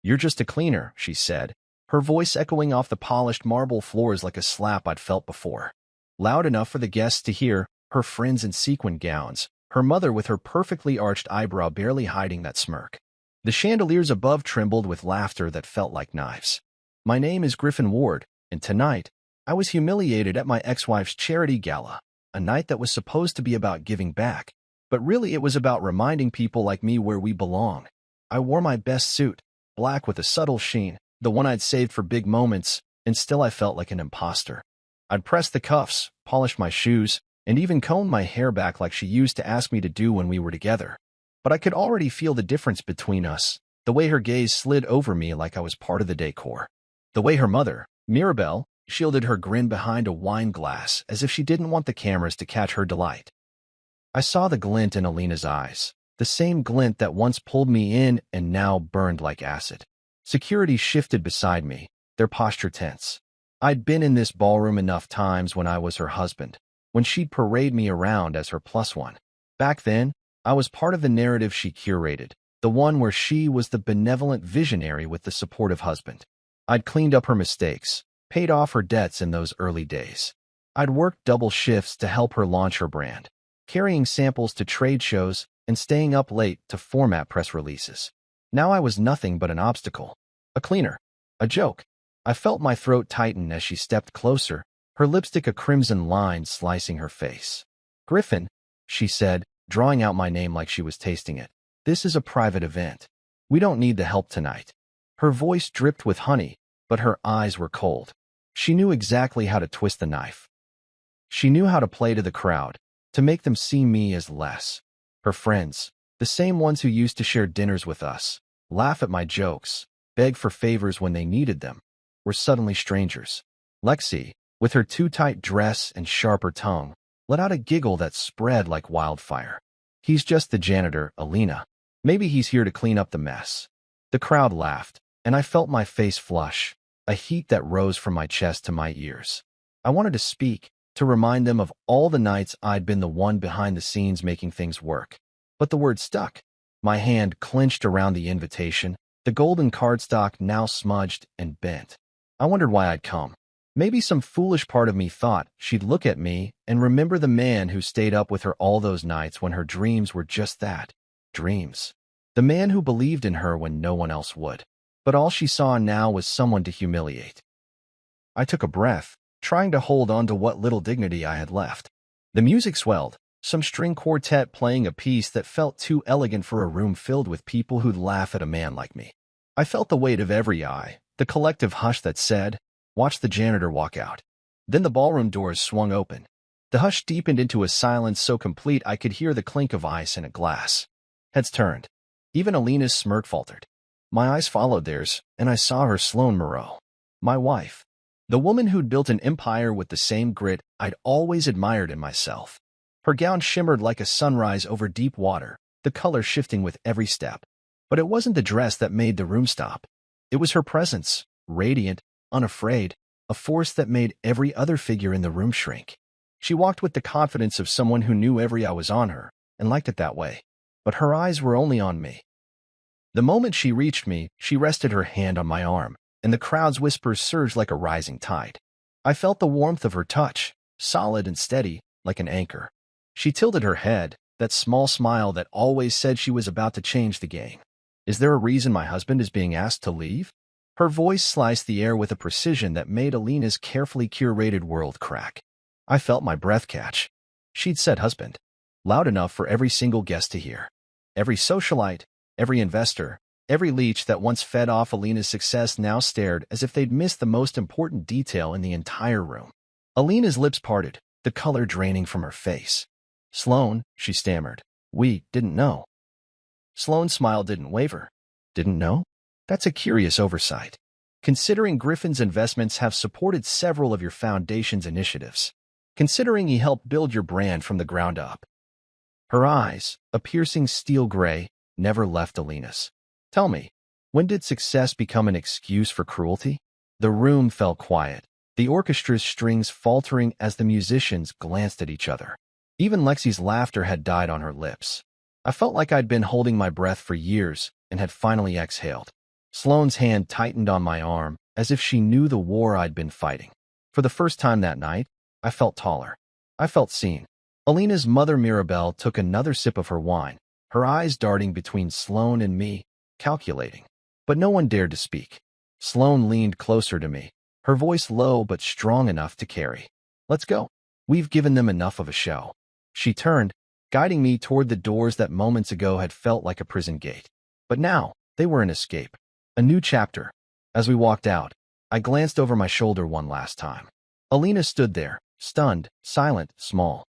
"You're just a cleaner," she said, her voice echoing off the polished marble floors like a slap I'd felt before. Loud enough for the guests to hear, her friends in sequin gowns, her mother with her perfectly arched eyebrow barely hiding that smirk. The chandeliers above trembled with laughter that felt like knives. "My name is Griffin Ward, and tonight, I was humiliated at my ex-wife's charity gala, a night that was supposed to be about giving back, but really it was about reminding people like me where we belong. I wore my best suit, black with a subtle sheen, the one I'd saved for big moments, and still I felt like an imposter. I'd pressed the cuffs, polished my shoes, and even combed my hair back like she used to ask me to do when we were together. But I could already feel the difference between us, the way her gaze slid over me like I was part of the decor. The way her mother, Mirabelle, shielded her grin behind a wine glass as if she didn't want the cameras to catch her delight. I saw the glint in Alina's eyes, the same glint that once pulled me in and now burned like acid. Security shifted beside me, their posture tense. I'd been in this ballroom enough times when I was her husband, when she'd parade me around as her plus one. Back then, I was part of the narrative she curated, the one where she was the benevolent visionary with the supportive husband. I'd cleaned up her mistakes, paid off her debts in those early days. I'd worked double shifts to help her launch her brand, carrying samples to trade shows and staying up late to format press releases. Now I was nothing but an obstacle, a cleaner, a joke. I felt my throat tighten as she stepped closer, her lipstick a crimson line slicing her face. "Griffin," she said, drawing out my name like she was tasting it. "This is a private event. We don't need the help tonight." Her voice dripped with honey, but her eyes were cold. She knew exactly how to twist the knife. She knew how to play to the crowd, to make them see me as less. Her friends, the same ones who used to share dinners with us, laugh at my jokes, beg for favors when they needed them, were suddenly strangers. Lexi, with her too-tight dress and sharper tongue, let out a giggle that spread like wildfire. "He's just the janitor, Alina. Maybe he's here to clean up the mess." The crowd laughed, and I felt my face flush, a heat that rose from my chest to my ears. I wanted to speak, to remind them of all the nights I'd been the one behind the scenes making things work. But the word stuck. My hand clenched around the invitation, the golden cardstock now smudged and bent. I wondered why I'd come. Maybe some foolish part of me thought she'd look at me and remember the man who stayed up with her all those nights when her dreams were just that, dreams. The man who believed in her when no one else would. But all she saw now was someone to humiliate. I took a breath, trying to hold on to what little dignity I had left. The music swelled, some string quartet playing a piece that felt too elegant for a room filled with people who'd laugh at a man like me. I felt the weight of every eye, the collective hush that said, "Watch the janitor walk out." Then the ballroom doors swung open. The hush deepened into a silence so complete I could hear the clink of ice in a glass. Heads turned. Even Alina's smirk faltered. My eyes followed theirs, and I saw her Sloane Moreau, my wife. The woman who'd built an empire with the same grit I'd always admired in myself. Her gown shimmered like a sunrise over deep water, the color shifting with every step. But it wasn't the dress that made the room stop. It was her presence, radiant, unafraid, a force that made every other figure in the room shrink. She walked with the confidence of someone who knew every eye was on her, and liked it that way. But her eyes were only on me. The moment she reached me, she rested her hand on my arm, and the crowd's whispers surged like a rising tide. I felt the warmth of her touch, solid and steady, like an anchor. She tilted her head, that small smile that always said she was about to change the game. "Is there a reason my husband is being asked to leave?" Her voice sliced the air with a precision that made Alina's carefully curated world crack. I felt my breath catch. She'd said husband, loud enough for every single guest to hear. Every socialite, every investor, every leech that once fed off Alina's success now stared as if they'd missed the most important detail in the entire room. Alina's lips parted, the color draining from her face. "Sloane," she stammered, "we didn't know." Sloane's smile didn't waver. "Didn't know? That's a curious oversight, considering Griffin's investments have supported several of your foundation's initiatives, considering he helped build your brand from the ground up." Her eyes, a piercing steel gray, never left Alina's. "Tell me, when did success become an excuse for cruelty?" The room fell quiet, the orchestra's strings faltering as the musicians glanced at each other. Even Lexi's laughter had died on her lips. I felt like I'd been holding my breath for years and had finally exhaled. Sloane's hand tightened on my arm, as if she knew the war I'd been fighting. For the first time that night, I felt taller. I felt seen. Alina's mother Mirabelle took another sip of her wine, her eyes darting between Sloane and me, calculating. But no one dared to speak. Sloane leaned closer to me, her voice low but strong enough to carry. Let's go. We've given them enough of a show. She turned, guiding me toward the doors that moments ago had felt like a prison gate. But now, they were an escape. A new chapter. As we walked out, I glanced over my shoulder one last time. Alina stood there, stunned, silent, small.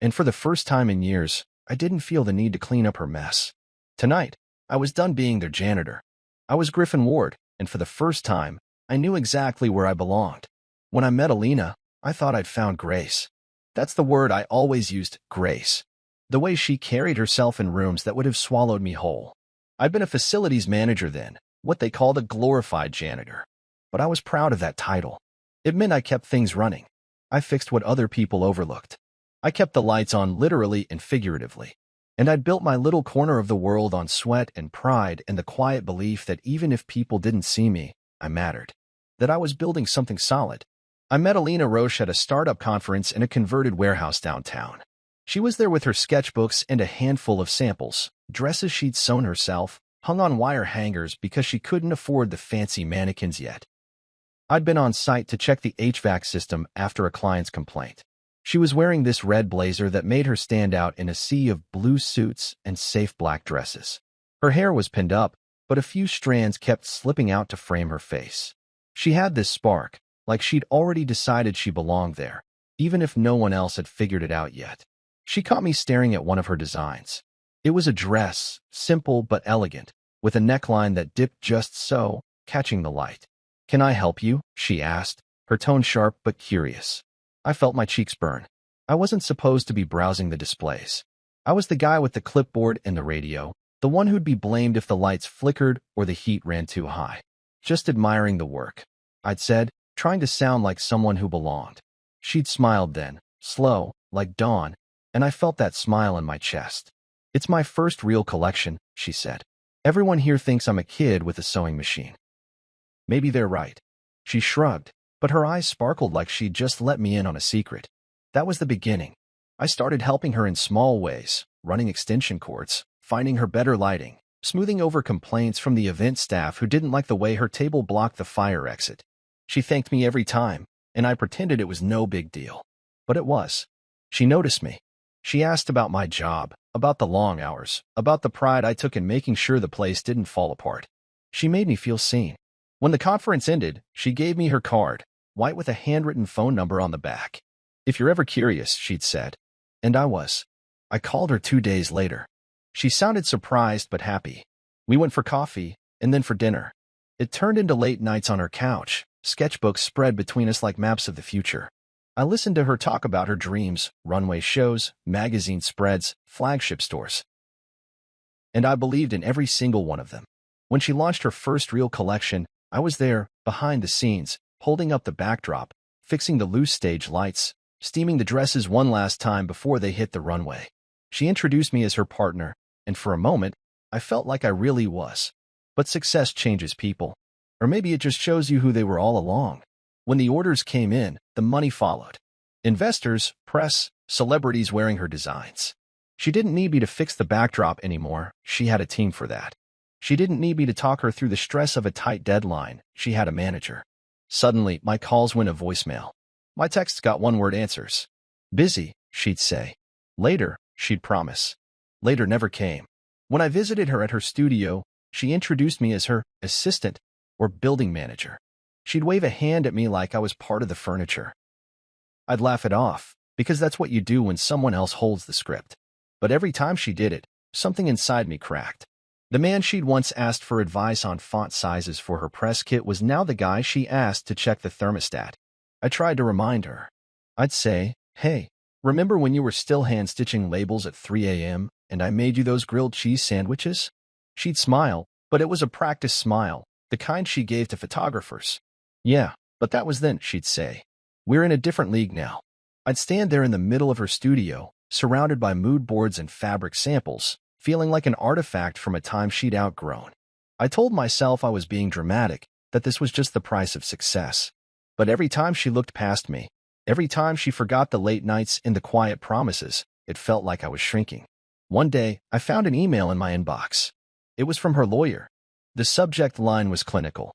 And for the first time in years, I didn't feel the need to clean up her mess. Tonight, I was done being their janitor. I was Griffin Ward, and for the first time, I knew exactly where I belonged. When I met Alina, I thought I'd found grace. That's the word I always used, grace. The way she carried herself in rooms that would have swallowed me whole. I'd been a facilities manager then, what they called a glorified janitor. But I was proud of that title. It meant I kept things running. I fixed what other people overlooked. I kept the lights on literally and figuratively. And I'd built my little corner of the world on sweat and pride and the quiet belief that even if people didn't see me, I mattered. That I was building something solid. I met Alina Roche at a startup conference in a converted warehouse downtown. She was there with her sketchbooks and a handful of samples, dresses she'd sewn herself, hung on wire hangers because she couldn't afford the fancy mannequins yet. I'd been on site to check the HVAC system after a client's complaint. She was wearing this red blazer that made her stand out in a sea of blue suits and safe black dresses. Her hair was pinned up, but a few strands kept slipping out to frame her face. She had this spark, like she'd already decided she belonged there, even if no one else had figured it out yet. She caught me staring at one of her designs. It was a dress, simple but elegant, with a neckline that dipped just so, catching the light. "Can I help you?" she asked, her tone sharp but curious. I felt my cheeks burn. I wasn't supposed to be browsing the displays. I was the guy with the clipboard and the radio, the one who'd be blamed if the lights flickered or the heat ran too high. Just admiring the work, I'd said, trying to sound like someone who belonged. She'd smiled then, slow, like dawn, and I felt that smile in my chest. "It's my first real collection," she said. "Everyone here thinks I'm a kid with a sewing machine." Maybe they're right. She shrugged, but her eyes sparkled like she'd just let me in on a secret. That was the beginning. I started helping her in small ways, running extension cords, finding her better lighting, smoothing over complaints from the event staff who didn't like the way her table blocked the fire exit. She thanked me every time, and I pretended it was no big deal. But it was. She noticed me. She asked about my job, about the long hours, about the pride I took in making sure the place didn't fall apart. She made me feel seen. When the conference ended, she gave me her card, white with a handwritten phone number on the back. "If you're ever curious," she'd said. And I was. I called her 2 days later. She sounded surprised but happy. We went for coffee, and then for dinner. It turned into late nights on her couch, sketchbooks spread between us like maps of the future. I listened to her talk about her dreams, runway shows, magazine spreads, flagship stores. And I believed in every single one of them. When she launched her first real collection, I was there, behind the scenes, holding up the backdrop, fixing the loose stage lights, steaming the dresses one last time before they hit the runway. She introduced me as her partner, and for a moment, I felt like I really was. But success changes people. Or maybe it just shows you who they were all along. When the orders came in, the money followed. Investors, press, celebrities wearing her designs. She didn't need me to fix the backdrop anymore. She had a team for that. She didn't need me to talk her through the stress of a tight deadline. She had a manager. Suddenly, my calls went to voicemail. My texts got one-word answers. "Busy," she'd say. "Later," she'd promise. Later never came. When I visited her at her studio, she introduced me as her assistant or building manager. She'd wave a hand at me like I was part of the furniture. I'd laugh it off, because that's what you do when someone else holds the script. But every time she did it, something inside me cracked. The man she'd once asked for advice on font sizes for her press kit was now the guy she asked to check the thermostat. I tried to remind her. I'd say, "Hey, remember when you were still hand-stitching labels at 3 a.m. and I made you those grilled cheese sandwiches?" She'd smile, but it was a practice smile, the kind she gave to photographers. "Yeah, but that was then," she'd say. "We're in a different league now." I'd stand there in the middle of her studio, surrounded by mood boards and fabric samples, feeling like an artifact from a time she'd outgrown. I told myself I was being dramatic, that this was just the price of success. But every time she looked past me, every time she forgot the late nights and the quiet promises, it felt like I was shrinking. One day, I found an email in my inbox. It was from her lawyer. The subject line was clinical.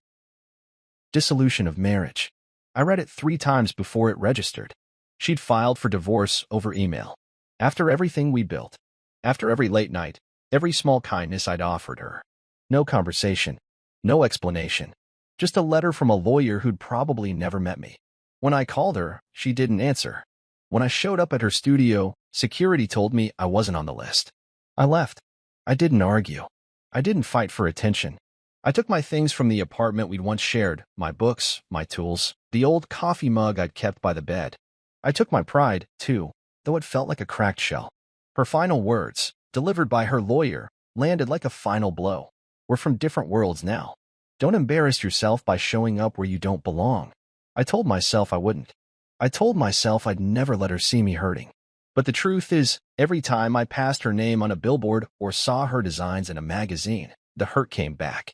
Dissolution of marriage. I read it 3 times before it registered. She'd filed for divorce over email. After everything we built. After every late night, every small kindness I'd offered her. No conversation. No explanation. Just a letter from a lawyer who'd probably never met me. When I called her, she didn't answer. When I showed up at her studio, security told me I wasn't on the list. I left. I didn't argue. I didn't fight for attention. I took my things from the apartment we'd once shared, my books, my tools, the old coffee mug I'd kept by the bed. I took my pride, too, though it felt like a cracked shell. Her final words, delivered by her lawyer, landed like a final blow. We're from different worlds now. Don't embarrass yourself by showing up where you don't belong. I told myself I wouldn't. I told myself I'd never let her see me hurting. But the truth is, every time I passed her name on a billboard or saw her designs in a magazine, the hurt came back.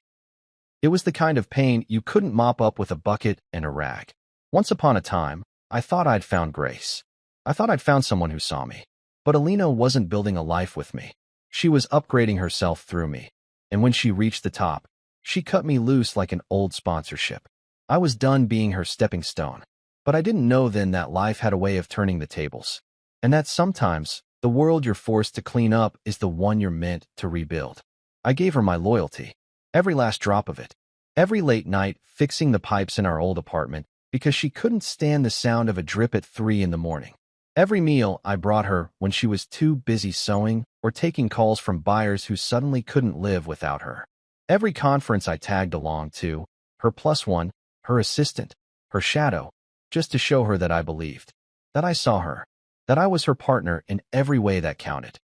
It was the kind of pain you couldn't mop up with a bucket and a rag. Once upon a time, I thought I'd found grace. I thought I'd found someone who saw me. But Alina wasn't building a life with me. She was upgrading herself through me. And when she reached the top, she cut me loose like an old sponsorship. I was done being her stepping stone. But I didn't know then that life had a way of turning the tables. And that sometimes, the world you're forced to clean up is the one you're meant to rebuild. I gave her my loyalty. Every last drop of it. Every late night fixing the pipes in our old apartment because she couldn't stand the sound of a drip at 3 in the morning. Every meal I brought her when she was too busy sewing or taking calls from buyers who suddenly couldn't live without her. Every conference I tagged along to, her plus one, her assistant, her shadow, just to show her that I believed, that I saw her, that I was her partner in every way that counted.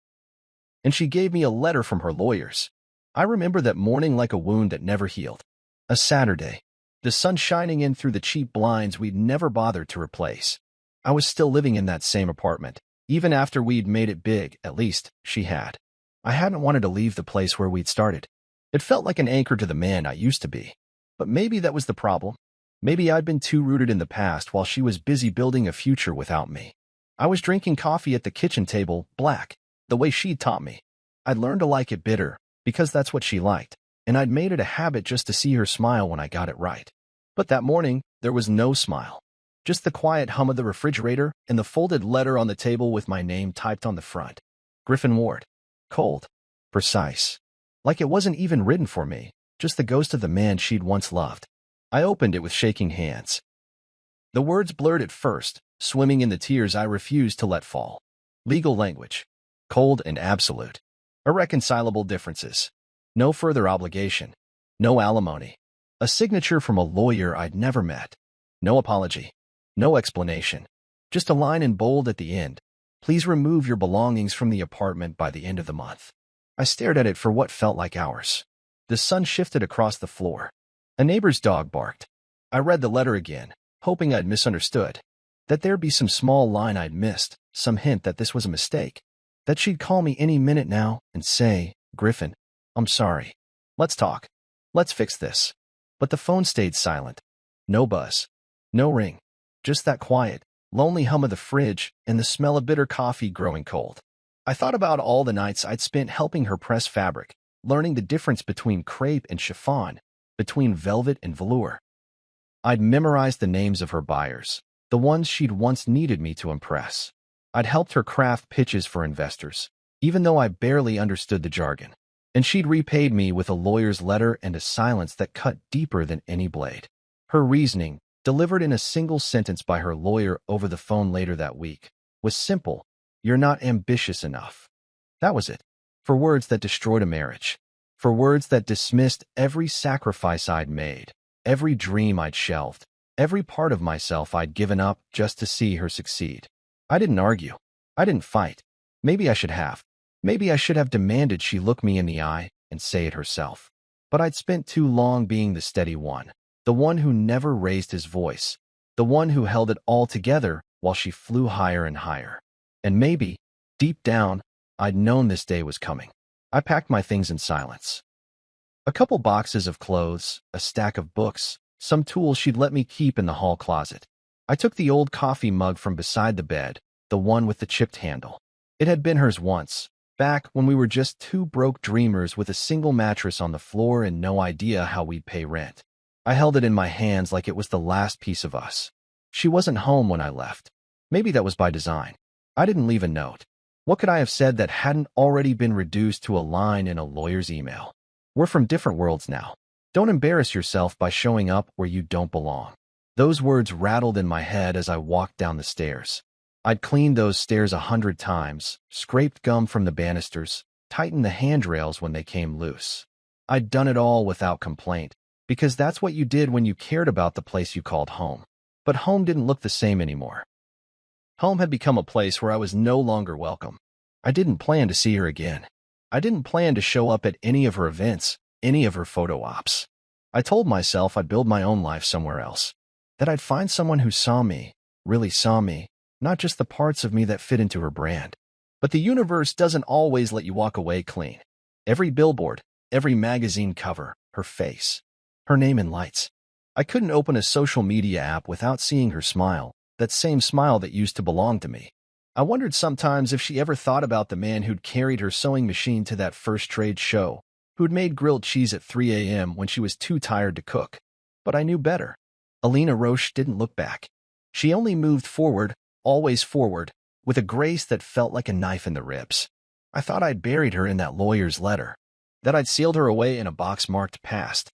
And she gave me a letter from her lawyers. I remember that morning like a wound that never healed. A Saturday, the sun shining in through the cheap blinds we'd never bothered to replace. I was still living in that same apartment, even after we'd made it big, at least she had. I hadn't wanted to leave the place where we'd started. It felt like an anchor to the man I used to be. But maybe that was the problem. Maybe I'd been too rooted in the past while she was busy building a future without me. I was drinking coffee at the kitchen table, black, the way she'd taught me. I'd learned to like it bitter, because that's what she liked, and I'd made it a habit just to see her smile when I got it right. But that morning, there was no smile. Just the quiet hum of the refrigerator and the folded letter on the table with my name typed on the front. Griffin Ward. Cold. Precise. Like it wasn't even written for me, just the ghost of the man she'd once loved. I opened it with shaking hands. The words blurred at first, swimming in the tears I refused to let fall. Legal language. Cold and absolute. Irreconcilable differences. No further obligation. No alimony. A signature from a lawyer I'd never met. No apology. No explanation. Just a line in bold at the end. Please remove your belongings from the apartment by the end of the month. I stared at it for what felt like hours. The sun shifted across the floor. A neighbor's dog barked. I read the letter again, hoping I'd misunderstood. That there'd be some small line I'd missed, some hint that this was a mistake. That she'd call me any minute now and say, Griffin, I'm sorry. Let's talk. Let's fix this. But the phone stayed silent. No buzz. No ring. Just that quiet, lonely hum of the fridge and the smell of bitter coffee growing cold. I thought about all the nights I'd spent helping her press fabric, learning the difference between crepe and chiffon, between velvet and velour. I'd memorized the names of her buyers, the ones she'd once needed me to impress. I'd helped her craft pitches for investors, even though I barely understood the jargon. And she'd repaid me with a lawyer's letter and a silence that cut deeper than any blade. Her reasoning, delivered in a single sentence by her lawyer over the phone later that week, was simple. You're not ambitious enough. That was it. For words that destroyed a marriage. For words that dismissed every sacrifice I'd made, every dream I'd shelved, every part of myself I'd given up just to see her succeed. I didn't argue. I didn't fight. Maybe I should have. Maybe I should have demanded she look me in the eye and say it herself. But I'd spent too long being the steady one, the one who never raised his voice, the one who held it all together while she flew higher and higher. And maybe, deep down, I'd known this day was coming. I packed my things in silence. A couple boxes of clothes, a stack of books, some tools she'd let me keep in the hall closet. I took the old coffee mug from beside the bed, the one with the chipped handle. It had been hers once, back when we were just two broke dreamers with a single mattress on the floor and no idea how we'd pay rent. I held it in my hands like it was the last piece of us. She wasn't home when I left. Maybe that was by design. I didn't leave a note. What could I have said that hadn't already been reduced to a line in a lawyer's email? We're from different worlds now. Don't embarrass yourself by showing up where you don't belong. Those words rattled in my head as I walked down the stairs. I'd cleaned those stairs 100 times, scraped gum from the banisters, tightened the handrails when they came loose. I'd done it all without complaint, because that's what you did when you cared about the place you called home. But home didn't look the same anymore. Home had become a place where I was no longer welcome. I didn't plan to see her again. I didn't plan to show up at any of her events, any of her photo ops. I told myself I'd build my own life somewhere else, that I'd find someone who saw me, really saw me, not just the parts of me that fit into her brand. But the universe doesn't always let you walk away clean. Every billboard, every magazine cover, her face, her name in lights. I couldn't open a social media app without seeing her smile, that same smile that used to belong to me. I wondered sometimes if she ever thought about the man who'd carried her sewing machine to that first trade show, who'd made grilled cheese at 3 a.m. when she was too tired to cook. But I knew better. Alina Roche didn't look back. She only moved forward, always forward, with a grace that felt like a knife in the ribs. I thought I'd buried her in that lawyer's letter, that I'd sealed her away in a box marked past.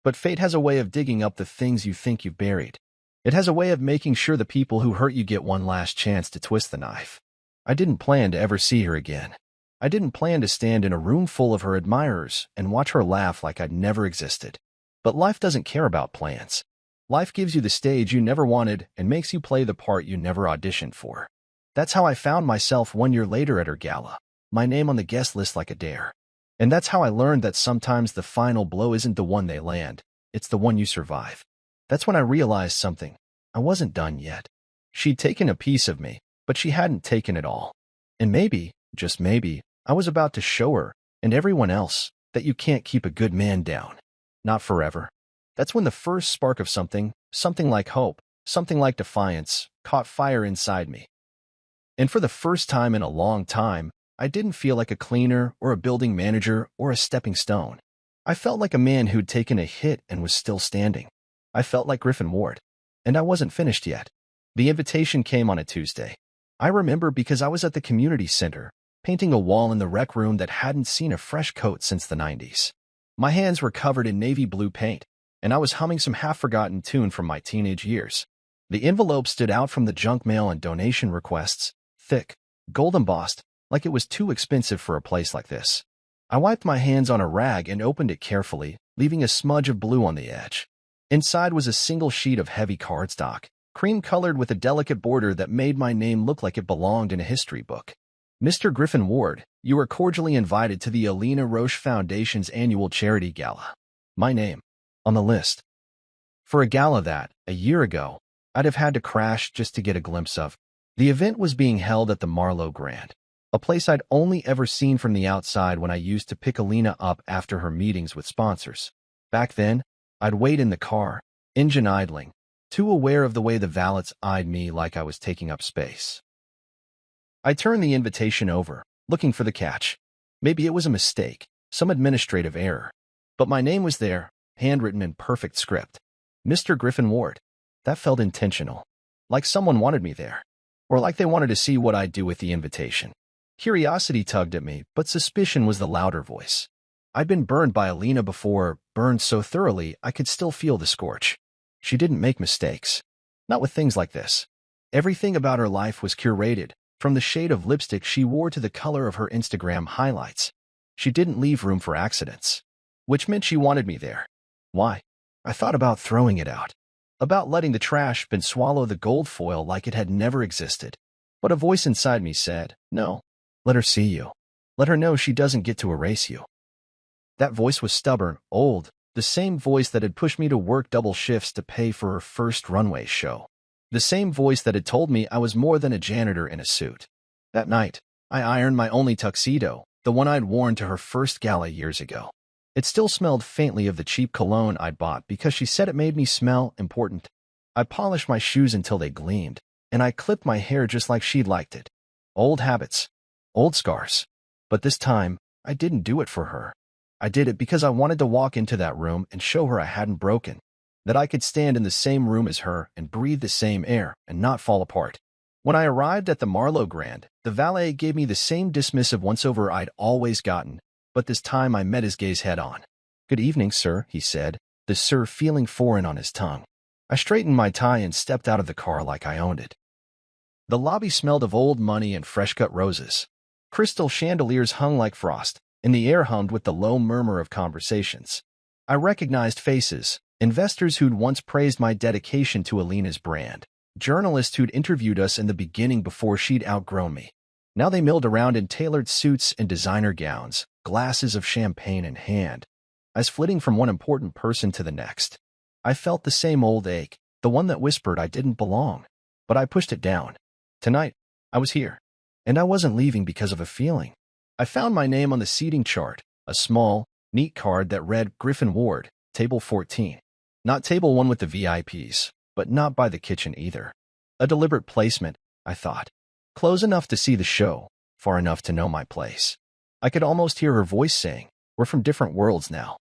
But fate has a way of digging up the things you think you've buried. It has a way of making sure the people who hurt you get one last chance to twist the knife. I didn't plan to ever see her again. I didn't plan to stand in a room full of her admirers and watch her laugh like I'd never existed. But life doesn't care about plans. Life gives you the stage you never wanted and makes you play the part you never auditioned for. That's how I found myself 1 year later at her gala, my name on the guest list like a dare. And that's how I learned that sometimes the final blow isn't the one they land, it's the one you survive. That's when I realized something. I wasn't done yet. She'd taken a piece of me, but she hadn't taken it all. And maybe, just maybe, I was about to show her, and everyone else, that you can't keep a good man down. Not forever. That's when the first spark of something like hope, something like defiance, caught fire inside me. And for the first time in a long time, I didn't feel like a cleaner or a building manager or a stepping stone. I felt like a man who'd taken a hit and was still standing. I felt like Griffin Ward. And I wasn't finished yet. The invitation came on a Tuesday. I remember because I was at the community center, painting a wall in the rec room that hadn't seen a fresh coat since the 90s. My hands were covered in navy blue paint, and I was humming some half-forgotten tune from my teenage years. The envelope stood out from the junk mail and donation requests, thick, gold-embossed, like it was too expensive for a place like this. I wiped my hands on a rag and opened it carefully, leaving a smudge of blue on the edge. Inside was a single sheet of heavy cardstock, cream-colored with a delicate border that made my name look like it belonged in a history book. Mr. Griffin Ward, you are cordially invited to the Alina Roche Foundation's annual charity gala. My name. On the list. For a gala that, a year ago, I'd have had to crash just to get a glimpse of. The event was being held at the Marlowe Grand, a place I'd only ever seen from the outside when I used to pick Alina up after her meetings with sponsors. Back then, I'd wait in the car, engine idling, too aware of the way the valets eyed me like I was taking up space. I turned the invitation over, looking for the catch. Maybe it was a mistake, some administrative error. But my name was there, handwritten in perfect script. Mr. Griffin Ward. That felt intentional. Like someone wanted me there. Or like they wanted to see what I'd do with the invitation. Curiosity tugged at me, but suspicion was the louder voice. I'd been burned by Alina before, burned so thoroughly I could still feel the scorch. She didn't make mistakes. Not with things like this. Everything about her life was curated, from the shade of lipstick she wore to the color of her Instagram highlights. She didn't leave room for accidents. Which meant she wanted me there. Why? I thought about throwing it out. About letting the trash bin swallow the gold foil like it had never existed. But a voice inside me said, no. Let her see you. Let her know she doesn't get to erase you. That voice was stubborn, old, the same voice that had pushed me to work double shifts to pay for her first runway show. The same voice that had told me I was more than a janitor in a suit. That night, I ironed my only tuxedo, the one I'd worn to her first gala years ago. It still smelled faintly of the cheap cologne I'd bought because she said it made me smell important. I polished my shoes until they gleamed, and I clipped my hair just like she'd liked it. Old habits, old scars. But this time, I didn't do it for her. I did it because I wanted to walk into that room and show her I hadn't broken, that I could stand in the same room as her and breathe the same air and not fall apart. When I arrived at the Marlowe Grand, the valet gave me the same dismissive once-over I'd always gotten, but this time I met his gaze head-on. "Good evening, sir," he said, the sir feeling foreign on his tongue. I straightened my tie and stepped out of the car like I owned it. The lobby smelled of old money and fresh-cut roses. Crystal chandeliers hung like frost, and the air hummed with the low murmur of conversations. I recognized faces, investors who'd once praised my dedication to Alina's brand, journalists who'd interviewed us in the beginning before she'd outgrown me. Now they milled around in tailored suits and designer gowns, glasses of champagne in hand. I was flitting from one important person to the next. I felt the same old ache, the one that whispered I didn't belong. But I pushed it down. Tonight, I was here. And I wasn't leaving because of a feeling. I found my name on the seating chart, a small, neat card that read Griffin Ward, Table 14. Not Table 1 with the VIPs, but not by the kitchen either. A deliberate placement, I thought. Close enough to see the show, far enough to know my place. I could almost hear her voice saying, "We're from different worlds now."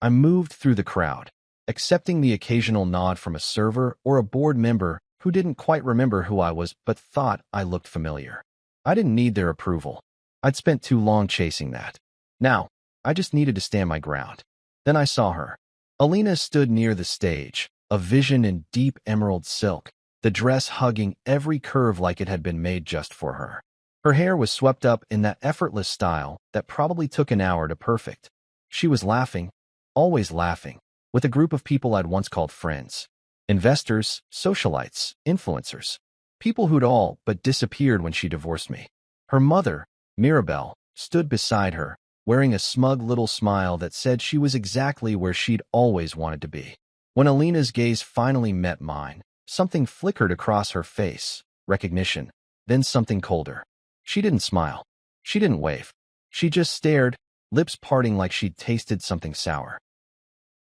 I moved through the crowd, accepting the occasional nod from a server or a board member who didn't quite remember who I was but thought I looked familiar. I didn't need their approval. I'd spent too long chasing that. Now, I just needed to stand my ground. Then I saw her. Alina stood near the stage, a vision in deep emerald silk, the dress hugging every curve like it had been made just for her. Her hair was swept up in that effortless style that probably took an hour to perfect. She was laughing, always laughing, with a group of people I'd once called friends. Investors, socialites, influencers. People who'd all but disappeared when she divorced me. Her mother, Mirabelle, stood beside her, wearing a smug little smile that said she was exactly where she'd always wanted to be. When Alina's gaze finally met mine, something flickered across her face, recognition, then something colder. She didn't smile. She didn't wave. She just stared, lips parting like she'd tasted something sour.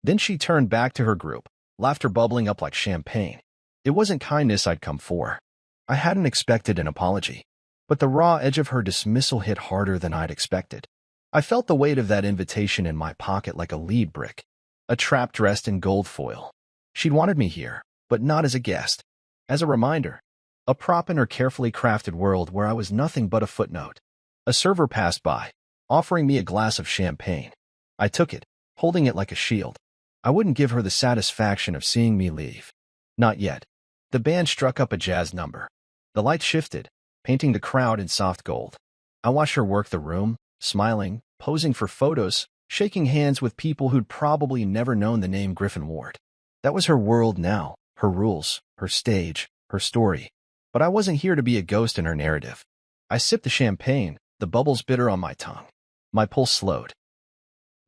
Then she turned back to her group, laughter bubbling up like champagne. It wasn't kindness I'd come for. I hadn't expected an apology. But the raw edge of her dismissal hit harder than I'd expected. I felt the weight of that invitation in my pocket like a lead brick, a trap dressed in gold foil. She'd wanted me here, but not as a guest. As a reminder, a prop in her carefully crafted world where I was nothing but a footnote. A server passed by, offering me a glass of champagne. I took it, holding it like a shield. I wouldn't give her the satisfaction of seeing me leave. Not yet. The band struck up a jazz number. The light shifted, painting the crowd in soft gold. I watched her work the room, smiling, posing for photos, shaking hands with people who'd probably never known the name Griffin Ward. That was her world now, her rules, her stage, her story. But I wasn't here to be a ghost in her narrative. I sipped the champagne, the bubbles bitter on my tongue. My pulse slowed.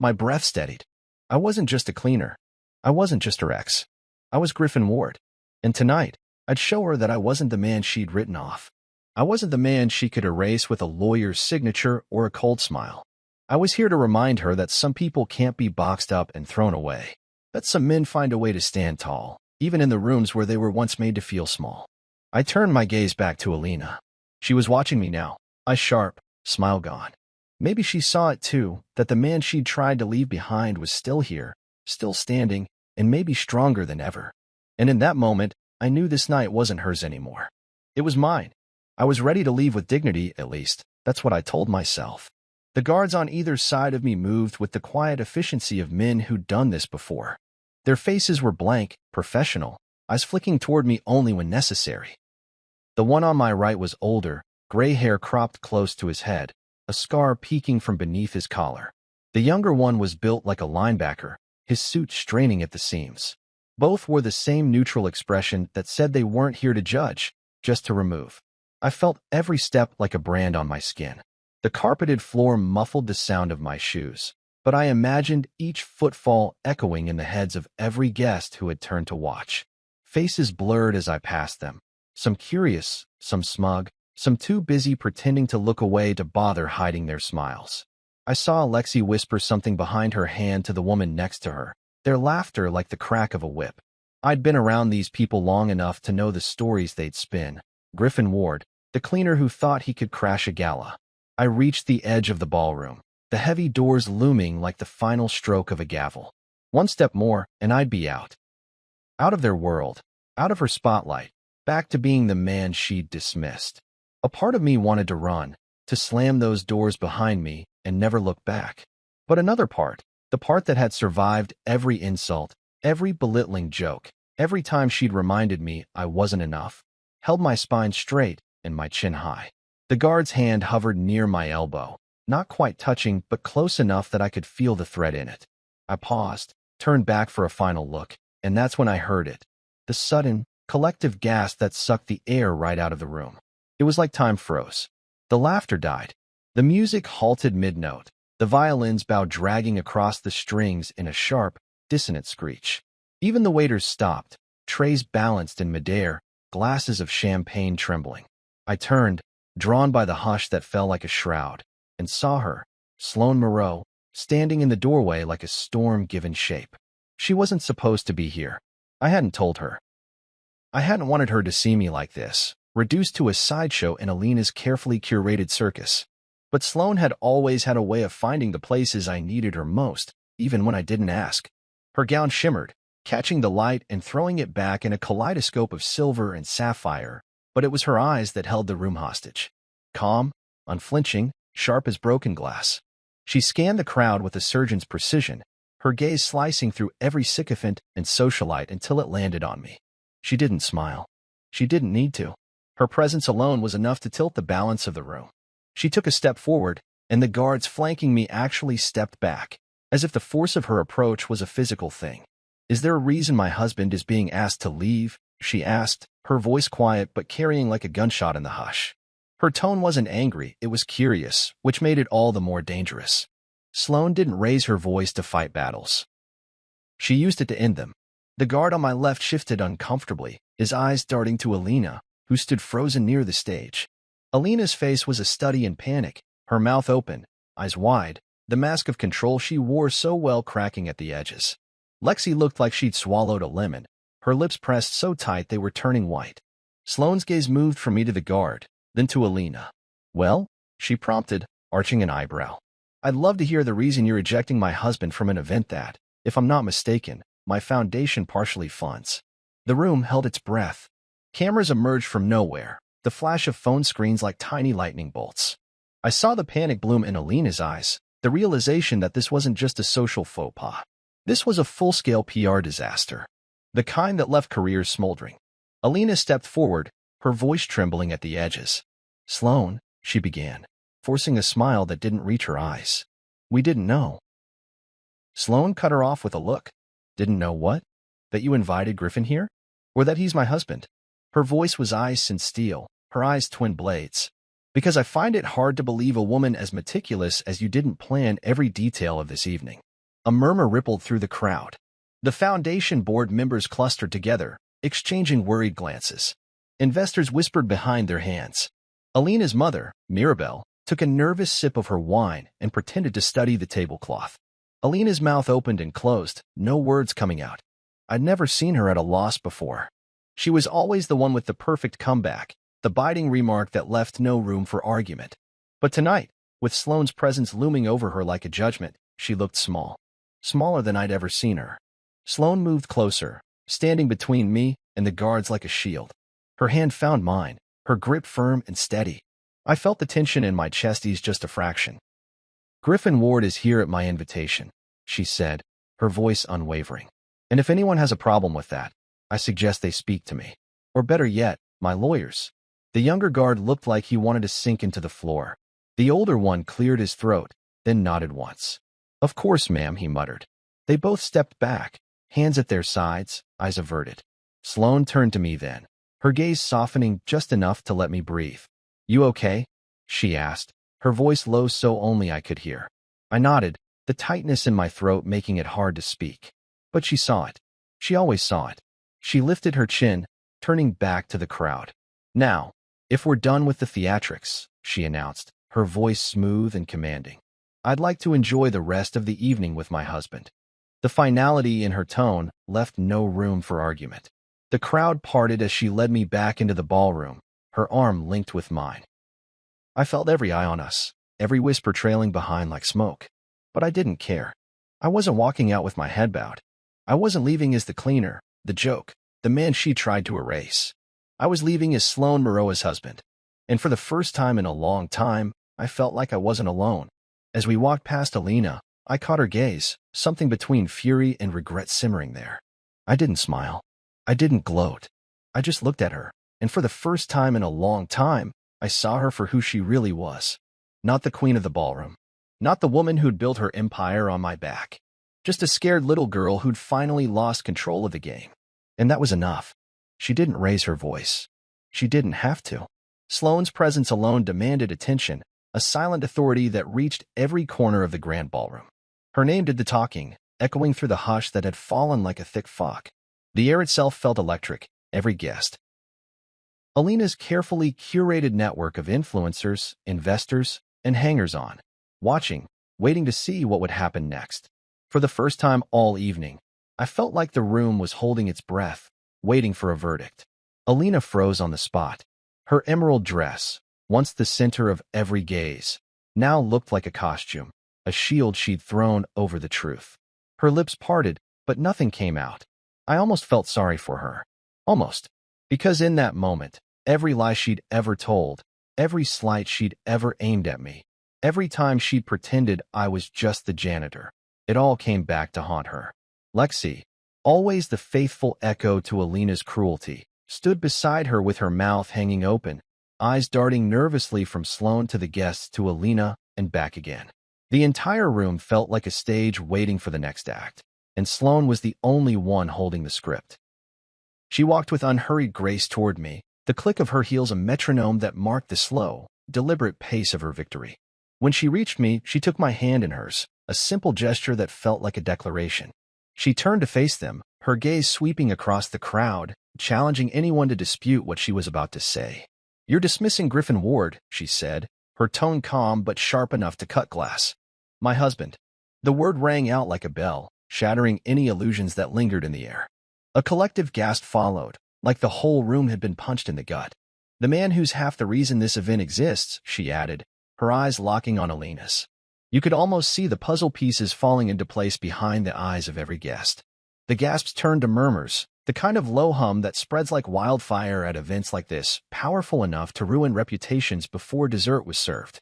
My breath steadied. I wasn't just a cleaner. I wasn't just her ex. I was Griffin Ward. And tonight, I'd show her that I wasn't the man she'd written off. I wasn't the man she could erase with a lawyer's signature or a cold smile. I was here to remind her that some people can't be boxed up and thrown away. That some men find a way to stand tall, even in the rooms where they were once made to feel small. I turned my gaze back to Alina. She was watching me now, eyes sharp, smile gone. Maybe she saw it too, that the man she'd tried to leave behind was still here, still standing, and maybe stronger than ever. And in that moment, I knew this night wasn't hers anymore. It was mine. I was ready to leave with dignity, at least. That's what I told myself. The guards on either side of me moved with the quiet efficiency of men who'd done this before. Their faces were blank, professional, eyes flicking toward me only when necessary. The one on my right was older, gray hair cropped close to his head, a scar peeking from beneath his collar. The younger one was built like a linebacker, his suit straining at the seams. Both wore the same neutral expression that said they weren't here to judge, just to remove. I felt every step like a brand on my skin. The carpeted floor muffled the sound of my shoes, but I imagined each footfall echoing in the heads of every guest who had turned to watch. Faces blurred as I passed them, some curious, some smug, some too busy pretending to look away to bother hiding their smiles. I saw Alexi whisper something behind her hand to the woman next to her, their laughter like the crack of a whip. I'd been around these people long enough to know the stories they'd spin. Griffin Ward, the cleaner who thought he could crash a gala. I reached the edge of the ballroom, the heavy doors looming like the final stroke of a gavel. One step more, and I'd be out. Out of their world, out of her spotlight, back to being the man she'd dismissed. A part of me wanted to run, to slam those doors behind me and never look back. But another part, the part that had survived every insult, every belittling joke, every time she'd reminded me I wasn't enough, held my spine straight and my chin high. The guard's hand hovered near my elbow, not quite touching, but close enough that I could feel the threat in it. I paused, turned back for a final look, and that's when I heard it. The sudden, collective gasp that sucked the air right out of the room. It was like time froze. The laughter died. The music halted mid-note. The violins bowed, dragging across the strings in a sharp, dissonant screech. Even the waiters stopped, trays balanced in midair, glasses of champagne trembling. I turned, drawn by the hush that fell like a shroud, and saw her, Sloane Moreau, standing in the doorway like a storm given shape. She wasn't supposed to be here. I hadn't told her. I hadn't wanted her to see me like this, reduced to a sideshow in Alina's carefully curated circus. But Sloane had always had a way of finding the places I needed her most, even when I didn't ask. Her gown shimmered, catching the light and throwing it back in a kaleidoscope of silver and sapphire, but it was her eyes that held the room hostage. Calm, unflinching, sharp as broken glass. She scanned the crowd with a surgeon's precision, her gaze slicing through every sycophant and socialite until it landed on me. She didn't smile. She didn't need to. Her presence alone was enough to tilt the balance of the room. She took a step forward, and the guards flanking me actually stepped back, as if the force of her approach was a physical thing. "Is there a reason my husband is being asked to leave?" she asked, her voice quiet but carrying like a gunshot in the hush. Her tone wasn't angry, it was curious, which made it all the more dangerous. Sloane didn't raise her voice to fight battles. She used it to end them. The guard on my left shifted uncomfortably, his eyes darting to Alina, who stood frozen near the stage. Alina's face was a study in panic, her mouth open, eyes wide, the mask of control she wore so well cracking at the edges. Lexi looked like she'd swallowed a lemon, her lips pressed so tight they were turning white. Sloane's gaze moved from me to the guard, then to Alina. "Well?" she prompted, arching an eyebrow. "I'd love to hear the reason you're ejecting my husband from an event that, if I'm not mistaken, my foundation partially funds." The room held its breath. Cameras emerged from nowhere, the flash of phone screens like tiny lightning bolts. I saw the panic bloom in Alina's eyes, the realization that this wasn't just a social faux pas. This was a full-scale PR disaster, the kind that left careers smoldering. Alina stepped forward, her voice trembling at the edges. "Sloane," she began, forcing a smile that didn't reach her eyes. "We didn't know." Sloane cut her off with a look. "Didn't know what? That you invited Griffin here? Or that he's my husband?" Her voice was ice and steel, her eyes twin blades. "Because I find it hard to believe a woman as meticulous as you didn't plan every detail of this evening." A murmur rippled through the crowd. The foundation board members clustered together, exchanging worried glances. Investors whispered behind their hands. Alina's mother, Mirabelle, took a nervous sip of her wine and pretended to study the tablecloth. Alina's mouth opened and closed, no words coming out. I'd never seen her at a loss before. She was always the one with the perfect comeback, the biting remark that left no room for argument. But tonight, with Sloane's presence looming over her like a judgment, she looked small. Smaller than I'd ever seen her. Sloane moved closer, standing between me and the guards like a shield. Her hand found mine, her grip firm and steady. I felt the tension in my chest ease just a fraction. "Griffin Ward is here at my invitation," she said, her voice unwavering. "And if anyone has a problem with that, I suggest they speak to me. Or better yet, my lawyers." The younger guard looked like he wanted to sink into the floor. The older one cleared his throat, then nodded once. "Of course, ma'am," he muttered. They both stepped back, hands at their sides, eyes averted. Sloane turned to me then, her gaze softening just enough to let me breathe. "You okay?" she asked, her voice low so only I could hear. I nodded, the tightness in my throat making it hard to speak. But she saw it. She always saw it. She lifted her chin, turning back to the crowd. "Now, if we're done with the theatrics," she announced, her voice smooth and commanding. I'd like to enjoy the rest of the evening with my husband." The finality in her tone left no room for argument. The crowd parted as she led me back into the ballroom, her arm linked with mine. I felt every eye on us, every whisper trailing behind like smoke. But I didn't care. I wasn't walking out with my head bowed. I wasn't leaving as the cleaner, the joke, the man she tried to erase. I was leaving as Sloane Moreau's husband. And for the first time in a long time, I felt like I wasn't alone. As we walked past Alina, I caught her gaze, something between fury and regret simmering there. I didn't smile. I didn't gloat. I just looked at her, and for the first time in a long time, I saw her for who she really was. Not the queen of the ballroom. Not the woman who'd built her empire on my back. Just a scared little girl who'd finally lost control of the game. And that was enough. She didn't raise her voice. She didn't have to. Sloane's presence alone demanded attention, a silent authority that reached every corner of the grand ballroom. Her name did the talking, echoing through the hush that had fallen like a thick fog. The air itself felt electric, every guest. Alina's carefully curated network of influencers, investors, and hangers-on, watching, waiting to see what would happen next. For the first time all evening, I felt like the room was holding its breath, waiting for a verdict. Alina froze on the spot. Her emerald dress, once the center of every gaze, now looked like a costume, a shield she'd thrown over the truth. Her lips parted, but nothing came out. I almost felt sorry for her. Almost. Because in that moment, every lie she'd ever told, every slight she'd ever aimed at me, every time she'd pretended I was just the janitor, it all came back to haunt her. Lexi, always the faithful echo to Alina's cruelty, stood beside her with her mouth hanging open, eyes darting nervously from Sloane to the guests to Alina and back again. The entire room felt like a stage waiting for the next act, and Sloane was the only one holding the script. She walked with unhurried grace toward me, the click of her heels a metronome that marked the slow, deliberate pace of her victory. When she reached me, she took my hand in hers, a simple gesture that felt like a declaration. She turned to face them, her gaze sweeping across the crowd, challenging anyone to dispute what she was about to say. "You're dismissing Griffin Ward," she said, her tone calm but sharp enough to cut glass. "My husband." The word rang out like a bell, shattering any illusions that lingered in the air. A collective gasp followed, like the whole room had been punched in the gut. "The man who's half the reason this event exists," she added, her eyes locking on Alina's. You could almost see the puzzle pieces falling into place behind the eyes of every guest. The gasps turned to murmurs, the kind of low hum that spreads like wildfire at events like this, powerful enough to ruin reputations before dessert was served.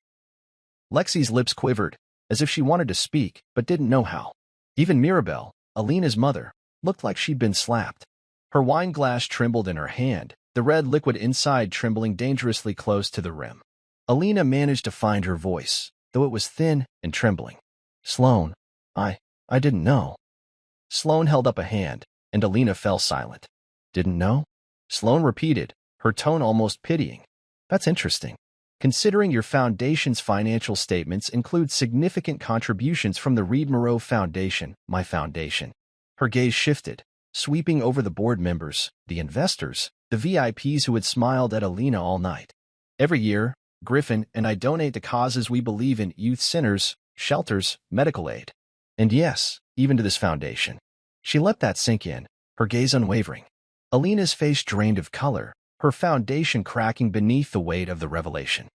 Lexi's lips quivered, as if she wanted to speak, but didn't know how. Even Mirabelle, Alina's mother, looked like she'd been slapped. Her wine glass trembled in her hand, the red liquid inside trembling dangerously close to the rim. Alina managed to find her voice, though it was thin and trembling. "Sloane, I didn't know." Sloane held up a hand, and Alina fell silent. "Didn't know?" Sloane repeated, her tone almost pitying. "That's interesting. Considering your foundation's financial statements include significant contributions from the Reed Moreau Foundation, my foundation." Her gaze shifted, sweeping over the board members, the investors, the VIPs who had smiled at Alina all night. "Every year, Griffin and I donate to causes we believe in: youth centers, shelters, medical aid. And yes, even to this foundation." She let that sink in, her gaze unwavering. Alina's face drained of color, her foundation cracking beneath the weight of the revelation.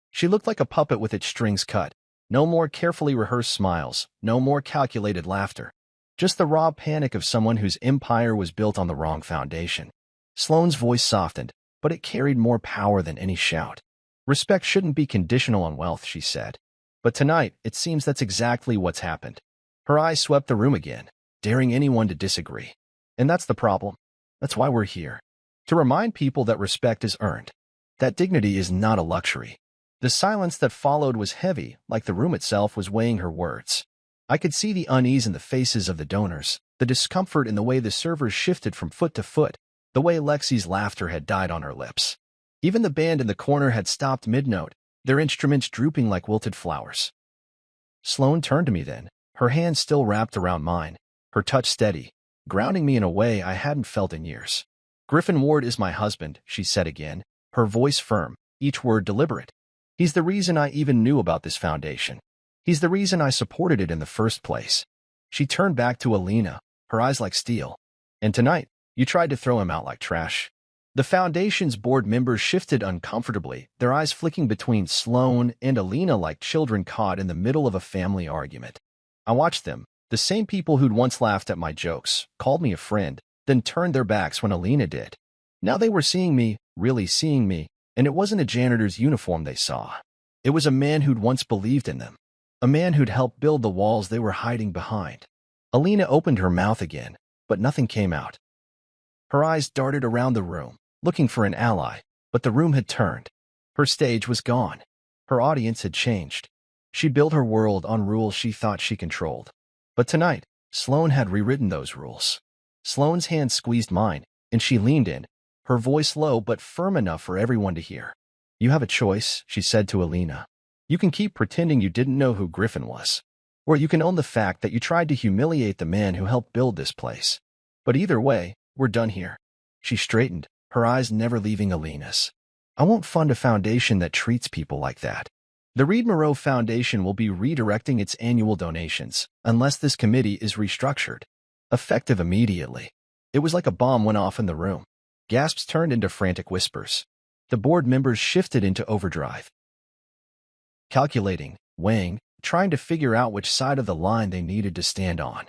She looked like a puppet with its strings cut. No more carefully rehearsed smiles, no more calculated laughter. Just the raw panic of someone whose empire was built on the wrong foundation. Sloane's voice softened, but it carried more power than any shout. "Respect shouldn't be conditional on wealth," she said. But tonight, it seems that's exactly what's happened. Her eyes swept the room again, daring anyone to disagree. And that's the problem. That's why we're here. To remind people that respect is earned. That dignity is not a luxury. The silence that followed was heavy, like the room itself was weighing her words. I could see the unease in the faces of the donors, the discomfort in the way the servers shifted from foot to foot, the way Lexi's laughter had died on her lips. Even the band in the corner had stopped mid-note, their instruments drooping like wilted flowers. Sloane turned to me then, her hand still wrapped around mine, her touch steady, grounding me in a way I hadn't felt in years. "Griffin Ward is my husband," she said again, her voice firm, each word deliberate. "He's the reason I even knew about this foundation. He's the reason I supported it in the first place. She turned back to Alina, her eyes like steel. And tonight, you tried to throw him out like trash. The Foundation's board members shifted uncomfortably, their eyes flicking between Sloane and Alina like children caught in the middle of a family argument. I watched them, the same people who'd once laughed at my jokes, called me a friend, then turned their backs when Alina did. Now they were seeing me, really seeing me, and it wasn't a janitor's uniform they saw. It was a man who'd once believed in them, a man who'd helped build the walls they were hiding behind. Alina opened her mouth again, but nothing came out. Her eyes darted around the room, looking for an ally, but the room had turned. Her stage was gone. Her audience had changed. She built her world on rules she thought she controlled. But tonight, Sloane had rewritten those rules. Sloane's hand squeezed mine, and she leaned in, her voice low but firm enough for everyone to hear. You have a choice, she said to Alina. You can keep pretending you didn't know who Griffin was. Or you can own the fact that you tried to humiliate the man who helped build this place. But either way, we're done here. She straightened, her eyes never leaving Alina's. I won't fund a foundation that treats people like that. The Reed Moreau Foundation will be redirecting its annual donations, unless this committee is restructured. Effective immediately. It was like a bomb went off in the room. Gasps turned into frantic whispers. The board members shifted into overdrive. Calculating, weighing, trying to figure out which side of the line they needed to stand on.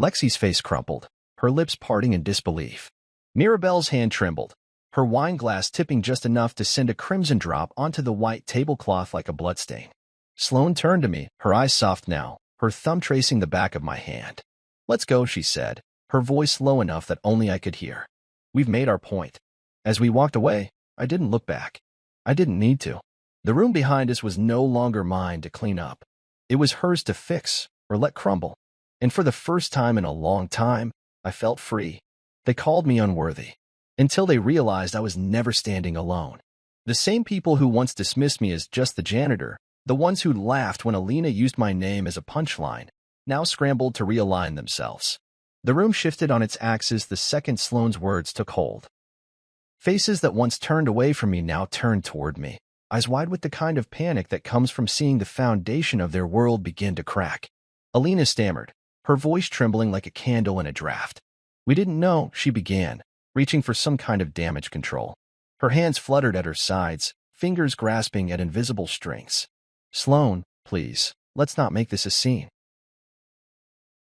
Lexi's face crumpled, her lips parting in disbelief. Mirabelle's hand trembled, her wine glass tipping just enough to send a crimson drop onto the white tablecloth like a bloodstain. Sloane turned to me, her eyes soft now, her thumb tracing the back of my hand. Let's go, she said, her voice low enough that only I could hear. We've made our point. As we walked away, I didn't look back. I didn't need to. The room behind us was no longer mine to clean up. It was hers to fix or let crumble. And for the first time in a long time, I felt free. They called me unworthy, until they realized I was never standing alone. The same people who once dismissed me as just the janitor, the ones who laughed when Alina used my name as a punchline, now scrambled to realign themselves. The room shifted on its axis the second Sloane's words took hold. Faces that once turned away from me now turned toward me, eyes wide with the kind of panic that comes from seeing the foundation of their world begin to crack. Alina stammered, her voice trembling like a candle in a draft. We didn't know, she began, reaching for some kind of damage control. Her hands fluttered at her sides, fingers grasping at invisible strings. Sloane, please, let's not make this a scene.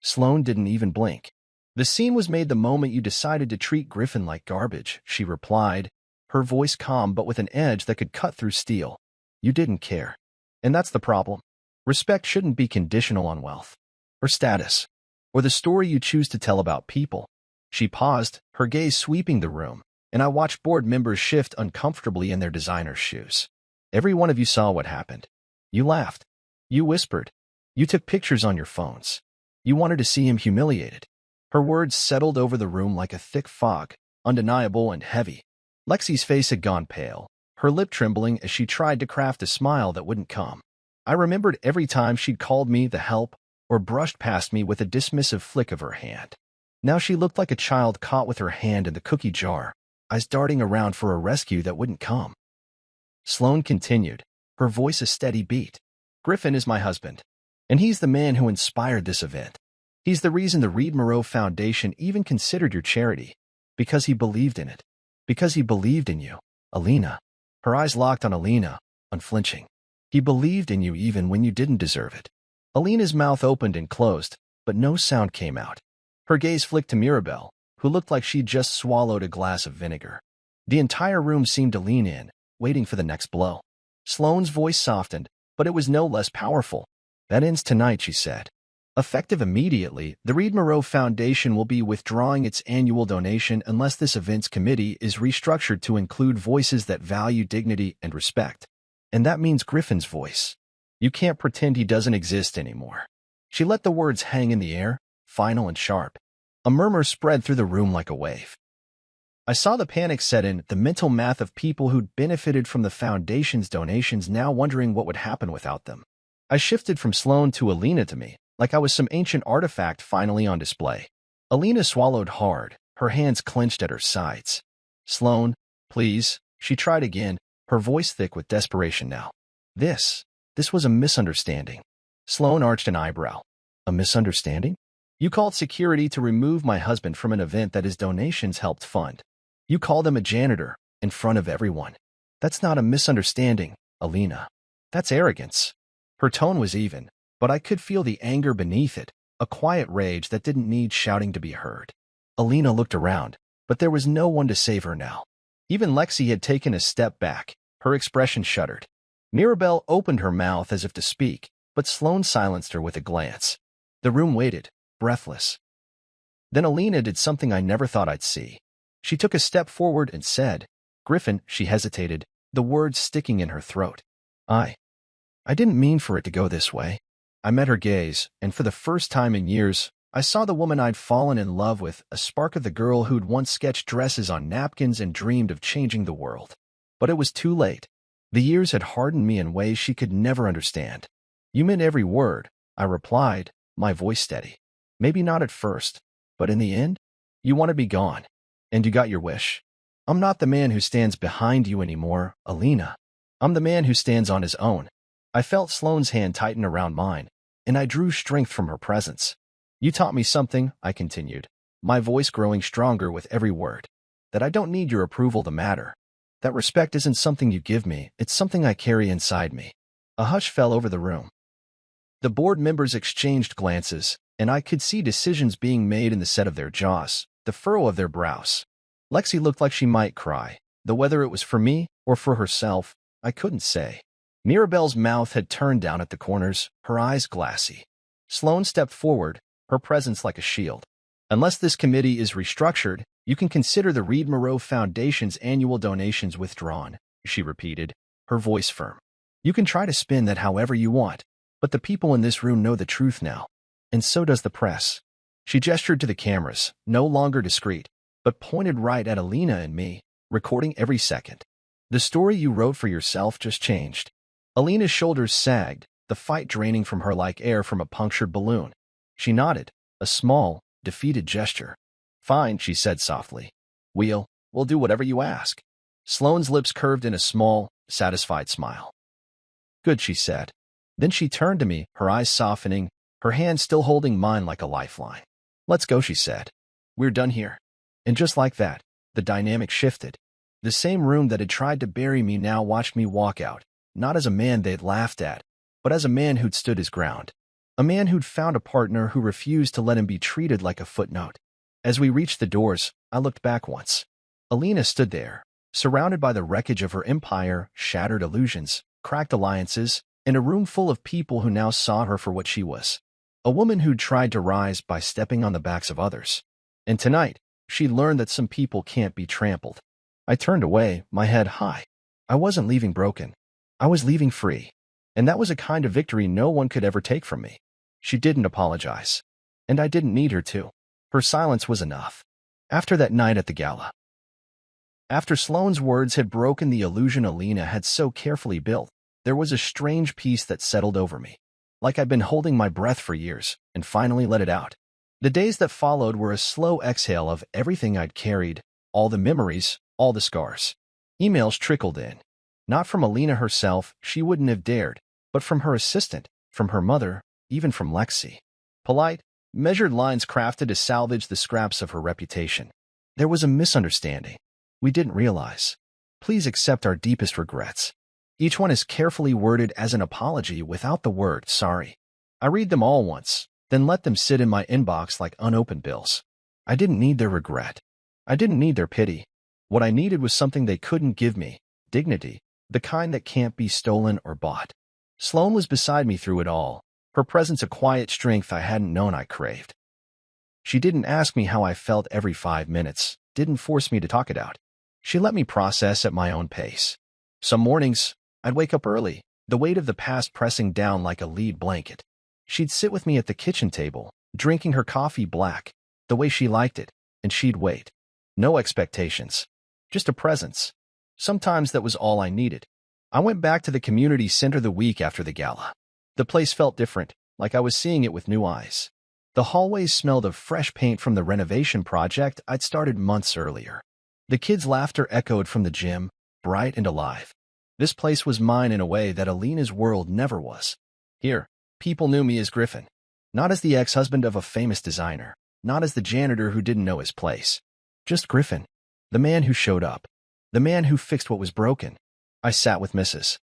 Sloane didn't even blink. The scene was made the moment you decided to treat Griffin like garbage, she replied, her voice calm but with an edge that could cut through steel. You didn't care. And that's the problem. Respect shouldn't be conditional on wealth, or status, or the story you choose to tell about people. She paused, her gaze sweeping the room, and I watched board members shift uncomfortably in their designer's shoes. Every one of you saw what happened. You laughed. You whispered. You took pictures on your phones. You wanted to see him humiliated. Her words settled over the room like a thick fog, undeniable and heavy. Lexi's face had gone pale, her lip trembling as she tried to craft a smile that wouldn't come. I remembered every time she'd called me the help or brushed past me with a dismissive flick of her hand. Now she looked like a child caught with her hand in the cookie jar, eyes darting around for a rescue that wouldn't come. Sloane continued, her voice a steady beat. Griffin is my husband, and he's the man who inspired this event. He's the reason the Reed Moreau Foundation even considered your charity, because he believed in it, because he believed in you, Alina. Her eyes locked on Alina, unflinching. He believed in you even when you didn't deserve it. Alina's mouth opened and closed, but no sound came out. Her gaze flicked to Mirabelle, who looked like she'd just swallowed a glass of vinegar. The entire room seemed to lean in, waiting for the next blow. Sloane's voice softened, but it was no less powerful. That ends tonight, she said. Effective immediately, the Reed Moreau Foundation will be withdrawing its annual donation unless this events committee is restructured to include voices that value dignity and respect. And that means Griffin's voice. You can't pretend he doesn't exist anymore. She let the words hang in the air, final and sharp. A murmur spread through the room like a wave. I saw the panic set in, the mental math of people who'd benefited from the Foundation's donations now wondering what would happen without them. I shifted from Sloane to Alina to me, like I was some ancient artifact finally on display. Alina swallowed hard, her hands clenched at her sides. Sloane, please, she tried again, her voice thick with desperation now. This was a misunderstanding. Sloane arched an eyebrow. A misunderstanding? You called security to remove my husband from an event that his donations helped fund. You called him a janitor in front of everyone. That's not a misunderstanding, Alina. That's arrogance. Her tone was even, but I could feel the anger beneath it, a quiet rage that didn't need shouting to be heard. Alina looked around, but there was no one to save her now. Even Lexi had taken a step back. Her expression shuddered. Mirabelle opened her mouth as if to speak, but Sloane silenced her with a glance. The room waited, breathless. Then Alina did something I never thought I'd see. She took a step forward and said, "Griffin," she hesitated, the words sticking in her throat. I didn't mean for it to go this way." I met her gaze, and for the first time in years, I saw the woman I'd fallen in love with, a spark of the girl who'd once sketched dresses on napkins and dreamed of changing the world. But it was too late. The years had hardened me in ways she could never understand. "You meant every word," I replied, my voice steady. "Maybe not at first, but in the end, you wanted me gone. And you got your wish. I'm not the man who stands behind you anymore, Alina. I'm the man who stands on his own." I felt Sloane's hand tighten around mine, and I drew strength from her presence. "You taught me something," I continued, my voice growing stronger with every word. "That I don't need your approval to matter. That respect isn't something you give me, it's something I carry inside me." A hush fell over the room. The board members exchanged glances, and I could see decisions being made in the set of their jaws, the furrow of their brows. Lexi looked like she might cry, though whether it was for me or for herself, I couldn't say. Mirabelle's mouth had turned down at the corners, her eyes glassy. Sloane stepped forward, her presence like a shield. "Unless this committee is restructured, you can consider the Reed Moreau Foundation's annual donations withdrawn," she repeated, her voice firm. "You can try to spin that however you want, but the people in this room know the truth now. And so does the press." She gestured to the cameras, no longer discreet, but pointed right at Alina and me, recording every second. "The story you wrote for yourself just changed." Alina's shoulders sagged, the fight draining from her like air from a punctured balloon. She nodded, a small, defeated gesture. "Fine," she said softly. We'll do whatever you ask." Sloane's lips curved in a small, satisfied smile. "Good," she said. Then she turned to me, her eyes softening, her hand still holding mine like a lifeline. "Let's go," she said. "We're done here." And just like that, the dynamic shifted. The same room that had tried to bury me now watched me walk out, not as a man they'd laughed at, but as a man who'd stood his ground. A man who'd found a partner who refused to let him be treated like a footnote. As we reached the doors, I looked back once. Alina stood there, surrounded by the wreckage of her empire, shattered illusions, cracked alliances, in a room full of people who now saw her for what she was. A woman who'd tried to rise by stepping on the backs of others. And tonight, she learned that some people can't be trampled. I turned away, my head high. I wasn't leaving broken. I was leaving free. And that was a kind of victory no one could ever take from me. She didn't apologize. And I didn't need her to. Her silence was enough. After that night at the gala. After Sloane's words had broken the illusion Alina had so carefully built, there was a strange peace that settled over me. Like I'd been holding my breath for years, and finally let it out. The days that followed were a slow exhale of everything I'd carried, all the memories, all the scars. Emails trickled in. Not from Alina herself, she wouldn't have dared, but from her assistant, from her mother, even from Lexi. Polite, measured lines crafted to salvage the scraps of her reputation. There was a misunderstanding. We didn't realize. Please accept our deepest regrets. Each one is carefully worded as an apology without the word sorry. I read them all once, then let them sit in my inbox like unopened bills. I didn't need their regret. I didn't need their pity. What I needed was something they couldn't give me, dignity, the kind that can't be stolen or bought. Sloane was beside me through it all, her presence a quiet strength I hadn't known I craved. She didn't ask me how I felt every 5 minutes, didn't force me to talk it out. She let me process at my own pace. Some mornings, I'd wake up early, the weight of the past pressing down like a lead blanket. She'd sit with me at the kitchen table, drinking her coffee black, the way she liked it, and she'd wait. No expectations, just a presence. Sometimes that was all I needed. I went back to the community center the week after the gala. The place felt different, like I was seeing it with new eyes. The hallways smelled of fresh paint from the renovation project I'd started months earlier. The kids' laughter echoed from the gym, bright and alive. This place was mine in a way that Alina's world never was. Here, People knew me as Griffin. Not as the ex-husband of a famous designer. Not as the janitor who didn't know his place. Just Griffin. The man who showed up. The man who fixed what was broken. I sat with Mrs.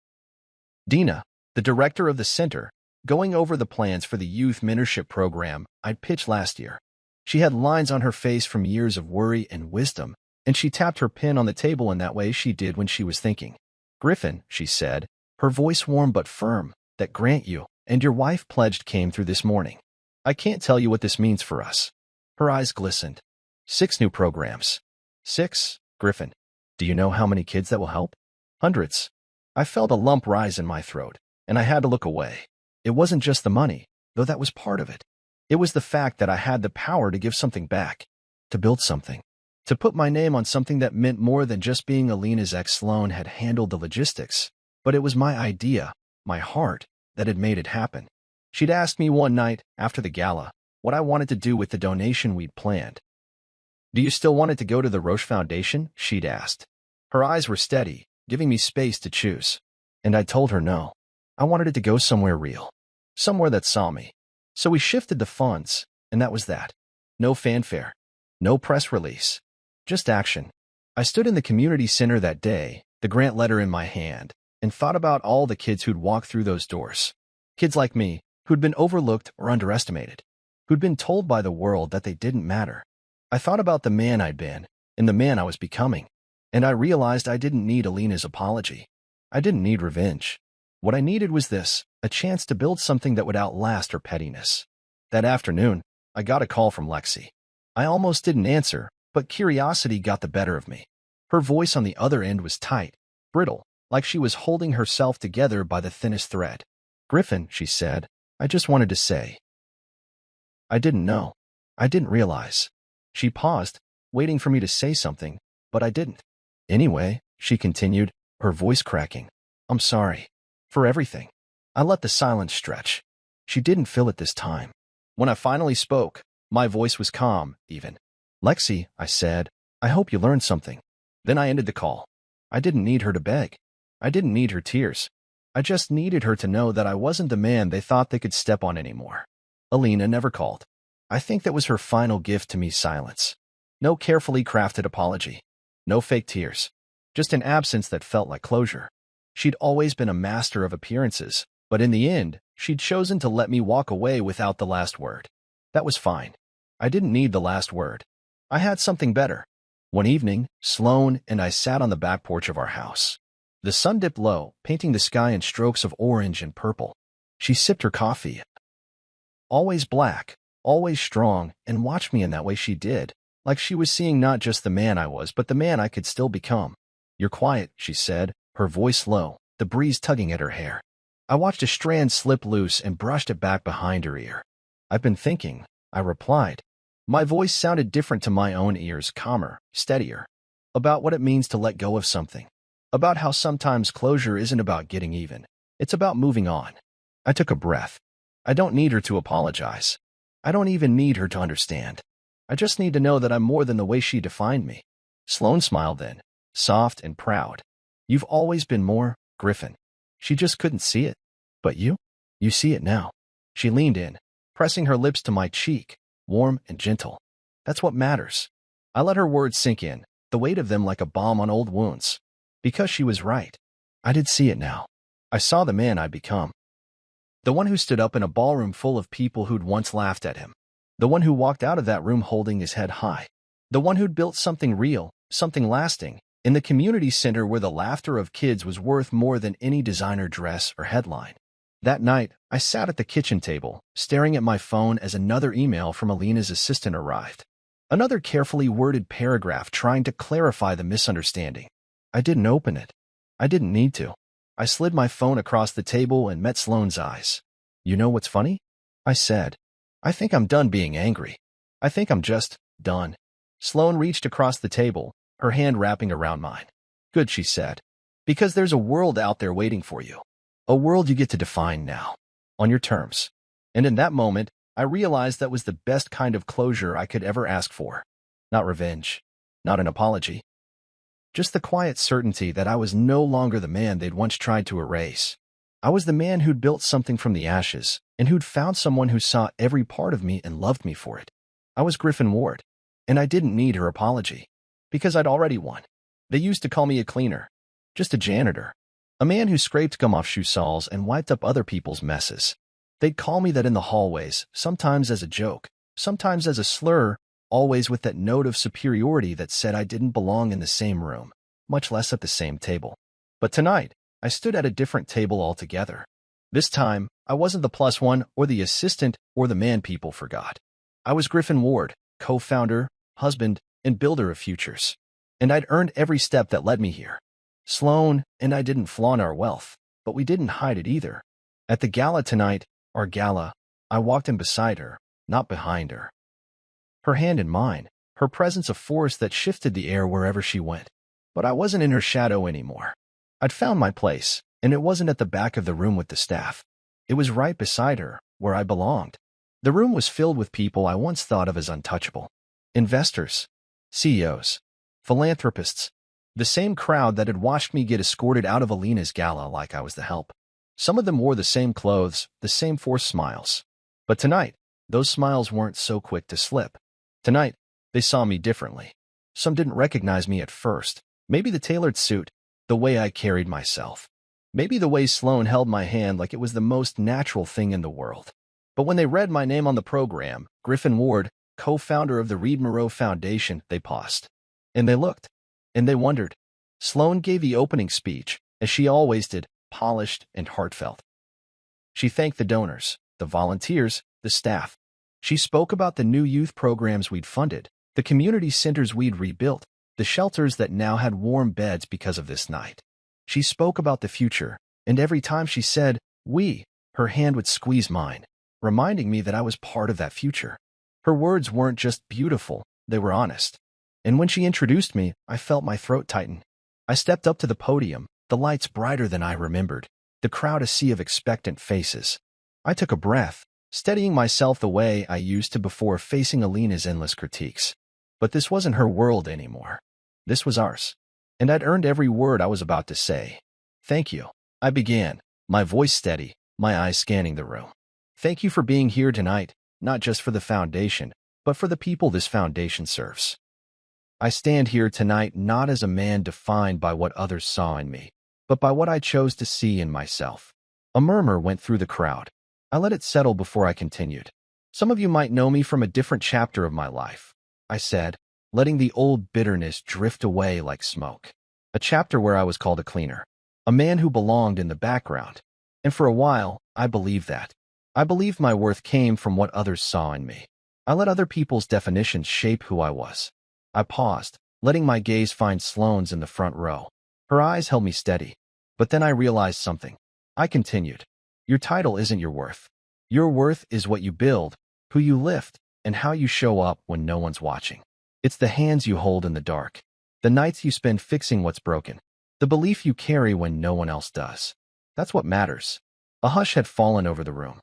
Dina, the director of the center, going over the plans for the youth mentorship program I'd pitched last year. She had lines on her face from years of worry and wisdom, and she tapped her pen on the table in that way she did when she was thinking. Griffin, she said, her voice warm but firm, that grant you and your wife pledged came through this morning. I can't tell you what this means for us. Her eyes glistened. 6 new programs. 6, Griffin. Do you know how many kids that will help? Hundreds. I felt a lump rise in my throat, and I had to look away. It wasn't just the money, though that was part of it. It was the fact that I had the power to give something back, to build something, to put my name on something that meant more than just being Alina's ex. Sloan had handled the logistics, but it was my idea, my heart, that had made it happen. She'd asked me one night, after the gala, what I wanted to do with the donation we'd planned. Do you still want it to go to the Roche Foundation? She'd asked. Her eyes were steady, giving me space to choose. And I told her no. I wanted it to go somewhere real. Somewhere that saw me. So we shifted the funds, and that was that. No fanfare. No press release. Just action. I stood in the community center that day, the grant letter in my hand, and thought about all the kids who'd walked through those doors. Kids like me, who'd been overlooked or underestimated. Who'd been told by the world that they didn't matter. I thought about the man I'd been, and the man I was becoming. And I realized I didn't need Alina's apology. I didn't need revenge. What I needed was this, a chance to build something that would outlast her pettiness. That afternoon, I got a call from Lexi. I almost didn't answer, but curiosity got the better of me. Her voice on the other end was tight, brittle, like she was holding herself together by the thinnest thread. Griffin, she said, I just wanted to say. I didn't know. I didn't realize. She paused, waiting for me to say something, but I didn't. Anyway, she continued, her voice cracking. I'm sorry. For everything. I let the silence stretch. She didn't fill it this time. When I finally spoke, my voice was calm, even. Lexi, I said, I hope you learned something. Then I ended the call. I didn't need her to beg. I didn't need her tears. I just needed her to know that I wasn't the man they thought they could step on anymore. Alina never called. I think that was her final gift to me, silence. No carefully crafted apology. No fake tears. Just an absence that felt like closure. She'd always been a master of appearances, but in the end, she'd chosen to let me walk away without the last word. That was fine. I didn't need the last word. I had something better. One evening, Sloan and I sat on the back porch of our house. The sun dipped low, painting the sky in strokes of orange and purple. She sipped her coffee. Always black, always strong, and watched me in that way she did, like she was seeing not just the man I was, but the man I could still become. You're quiet, she said, her voice low, the breeze tugging at her hair. I watched a strand slip loose and brushed it back behind her ear. I've been thinking, I replied. My voice sounded different to my own ears, calmer, steadier. About what it means to let go of something. About how sometimes closure isn't about getting even. It's about moving on. I took a breath. I don't need her to apologize. I don't even need her to understand. I just need to know that I'm more than the way she defined me. Sloan smiled then, soft and proud. You've always been more, Griffin. She just couldn't see it. But you? You see it now. She leaned in, pressing her lips to my cheek, warm and gentle. That's what matters. I let her words sink in, the weight of them like a balm on old wounds. Because she was right. I did see it now. I saw the man I'd become. The one who stood up in a ballroom full of people who'd once laughed at him. The one who walked out of that room holding his head high. The one who'd built something real, something lasting, in the community center where the laughter of kids was worth more than any designer dress or headline. That night, I sat at the kitchen table, staring at my phone as another email from Alina's assistant arrived. Another carefully worded paragraph trying to clarify the misunderstanding. I didn't open it. I didn't need to. I slid my phone across the table and met Sloane's eyes. You know what's funny? I said. I think I'm done being angry. I think I'm just done. Sloane reached across the table, her hand wrapping around mine. Good, she said. Because there's a world out there waiting for you. A world you get to define now. On your terms. And in that moment, I realized that was the best kind of closure I could ever ask for. Not revenge. Not an apology. Just the quiet certainty that I was no longer the man they'd once tried to erase. I was the man who'd built something from the ashes, and who'd found someone who saw every part of me and loved me for it. I was Griffin Ward, and I didn't need her apology, because I'd already won. They used to call me a cleaner, just a janitor, a man who scraped gum off shoe soles and wiped up other people's messes. They'd call me that in the hallways, sometimes as a joke, sometimes as a slur, always with that note of superiority that said I didn't belong in the same room, much less at the same table. But tonight, I stood at a different table altogether. This time, I wasn't the plus one or the assistant or the man people forgot. I was Griffin Ward, co-founder, husband, and builder of futures. And I'd earned every step that led me here. Sloan and I didn't flaunt our wealth, but we didn't hide it either. At the gala tonight, our gala, I walked in beside her, not behind her. Her hand in mine, her presence a force that shifted the air wherever she went. But I wasn't in her shadow anymore. I'd found my place, and it wasn't at the back of the room with the staff. It was right beside her, where I belonged. The room was filled with people I once thought of as untouchable. Investors, CEOs, philanthropists, the same crowd that had watched me get escorted out of Alina's gala like I was the help. Some of them wore the same clothes, the same forced smiles. But tonight, those smiles weren't so quick to slip. Tonight, they saw me differently. Some didn't recognize me at first. Maybe the tailored suit, the way I carried myself. Maybe the way Sloan held my hand like it was the most natural thing in the world. But when they read my name on the program, Griffin Ward, co-founder of the Reed Moreau Foundation, they paused. And they looked. And they wondered. Sloan gave the opening speech, as she always did, polished and heartfelt. She thanked the donors, the volunteers, the staff. She spoke about the new youth programs we'd funded, the community centers we'd rebuilt, the shelters that now had warm beds because of this night. She spoke about the future, and every time she said, "we," her hand would squeeze mine, reminding me that I was part of that future. Her words weren't just beautiful, they were honest. And when she introduced me, I felt my throat tighten. I stepped up to the podium, the lights brighter than I remembered, the crowd a sea of expectant faces. I took a breath, steadying myself the way I used to before facing Alina's endless critiques. But this wasn't her world anymore. This was ours. And I'd earned every word I was about to say. "Thank you," I began, my voice steady, my eyes scanning the room. "Thank you for being here tonight, not just for the foundation, but for the people this foundation serves. I stand here tonight not as a man defined by what others saw in me, but by what I chose to see in myself." A murmur went through the crowd. I let it settle before I continued. "Some of you might know me from a different chapter of my life," I said, letting the old bitterness drift away like smoke. A chapter where I was called a cleaner, a man who belonged in the background. And for a while, I believed that. I believed my worth came from what others saw in me. I let other people's definitions shape who I was. I paused, letting my gaze find Sloan's in the front row. Her eyes held me steady. But then I realized something. I continued. "Your title isn't your worth. Your worth is what you build, who you lift, and how you show up when no one's watching. It's the hands you hold in the dark, the nights you spend fixing what's broken, the belief you carry when no one else does. That's what matters." A hush had fallen over the room.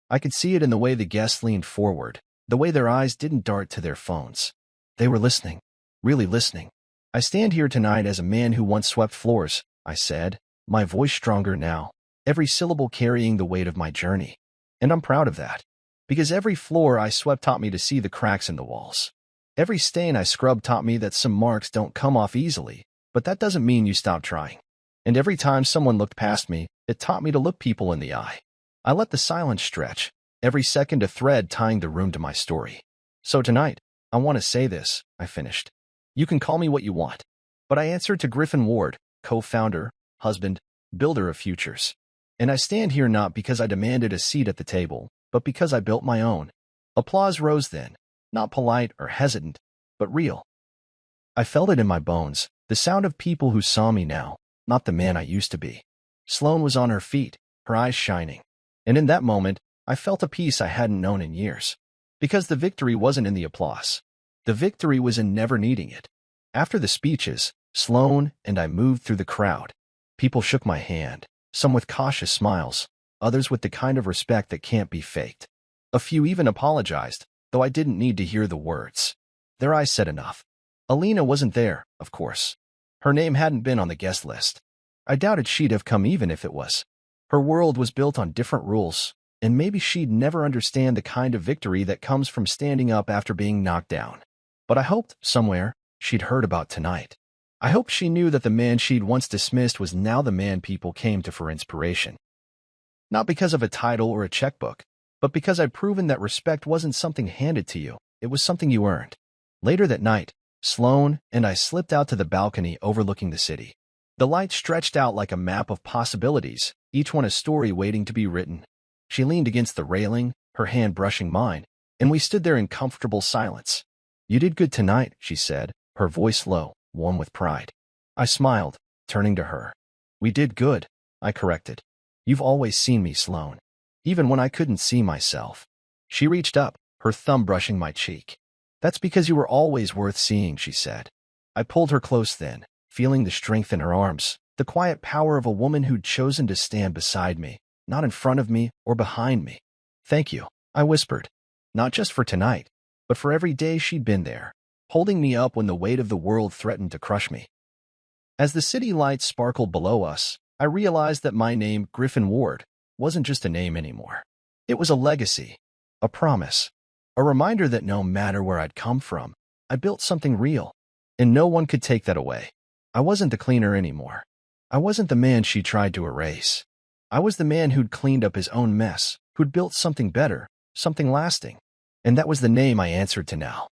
I could see it in the way the guests leaned forward, the way their eyes didn't dart to their phones. They were listening, really listening. "I stand here tonight as a man who once swept floors," I said, my voice stronger now, every syllable carrying the weight of my journey. "And I'm proud of that, because every floor I swept taught me to see the cracks in the walls. Every stain I scrubbed taught me that some marks don't come off easily, but that doesn't mean you stop trying. And every time someone looked past me, it taught me to look people in the eye. I let the silence stretch, every second a thread tying the room to my story. So tonight, I want to say this," I finished. "You can call me what you want, but I answer to Griffin Ward, co-founder, husband, builder of futures. And I stand here not because I demanded a seat at the table, but because I built my own." Applause rose then, not polite or hesitant, but real. I felt it in my bones, the sound of people who saw me now, not the man I used to be. Sloan was on her feet, her eyes shining. And in that moment, I felt a peace I hadn't known in years. Because the victory wasn't in the applause. The victory was in never needing it. After the speeches, Sloan and I moved through the crowd. People shook my hand, some with cautious smiles, others with the kind of respect that can't be faked. A few even apologized, though I didn't need to hear the words. Their eyes said enough. Alina wasn't there, of course. Her name hadn't been on the guest list. I doubted she'd have come even if it was. Her world was built on different rules, and maybe she'd never understand the kind of victory that comes from standing up after being knocked down. But I hoped, somewhere, she'd heard about tonight. I hoped she knew that the man she'd once dismissed was now the man people came to for inspiration. Not because of a title or a checkbook, but because I'd proven that respect wasn't something handed to you, it was something you earned. Later that night, Sloane and I slipped out to the balcony overlooking the city. The light stretched out like a map of possibilities, each one a story waiting to be written. She leaned against the railing, her hand brushing mine, and we stood there in comfortable silence. "You did good tonight," she said, her voice low, warm with pride. I smiled, turning to her. "We did good," I corrected. "You've always seen me, Sloane, even when I couldn't see myself." She reached up, her thumb brushing my cheek. "That's because you were always worth seeing," she said. I pulled her close then, feeling the strength in her arms, the quiet power of a woman who'd chosen to stand beside me, not in front of me or behind me. "Thank you," I whispered. Not just for tonight, but for every day she'd been there, holding me up when the weight of the world threatened to crush me. As the city lights sparkled below us, I realized that my name, Griffin Ward, wasn't just a name anymore. It was a legacy, a promise, a reminder that no matter where I'd come from, I built something real, and no one could take that away. I wasn't the cleaner anymore. I wasn't the man she tried to erase. I was the man who'd cleaned up his own mess, who'd built something better, something lasting. And that was the name I answered to now.